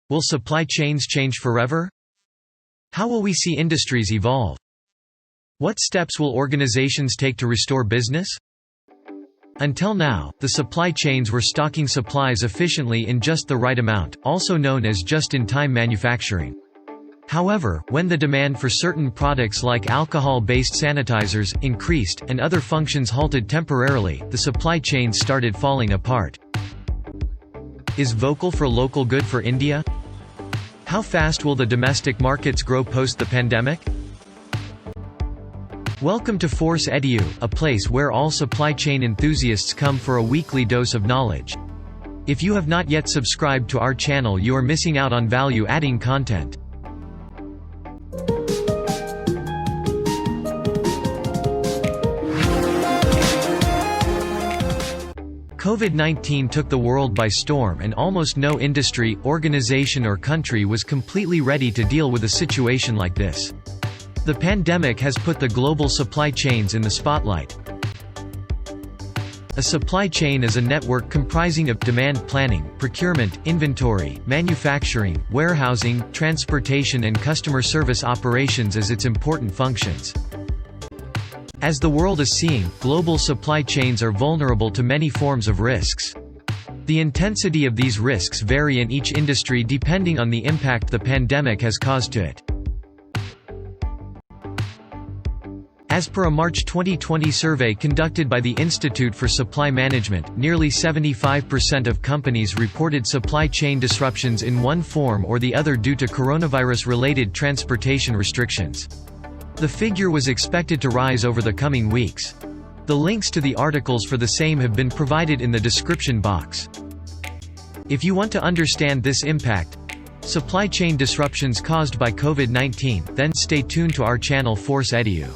Will supply chains change forever? How will we see industries evolve? What steps will organizations take to restore business? Until now, the supply chains were stocking supplies efficiently in just the right amount, also known as just-in-time manufacturing. However, when the demand for certain products like alcohol-based sanitizers increased, and other functions halted temporarily, the supply chains started falling apart. Is vocal for local good for India? How fast will the domestic markets grow post the pandemic? Welcome to FORSEdu, a place where all supply chain enthusiasts come for a weekly dose of knowledge. If you have not yet subscribed to our channel, you are missing out on value-adding content. COVID-19 took the world by storm, and almost no industry, organization or country was completely ready to deal with a situation like this. The pandemic has put the global supply chains in the spotlight. A supply chain is a network comprising of demand planning, procurement, inventory, manufacturing, warehousing, transportation and customer service operations as its important functions. As the world is seeing, global supply chains are vulnerable to many forms of risks. The intensity of these risks vary in each industry depending on the impact the pandemic has caused to it. As per a March 2020 survey conducted by the Institute for Supply Management, nearly 75% of companies reported supply chain disruptions in one form or the other due to coronavirus-related transportation restrictions. The figure was expected to rise over the coming weeks. The links to the articles for the same have been provided in the description box. If you want to understand this impact, supply chain disruptions caused by COVID-19, then stay tuned to our channel FORSEdu.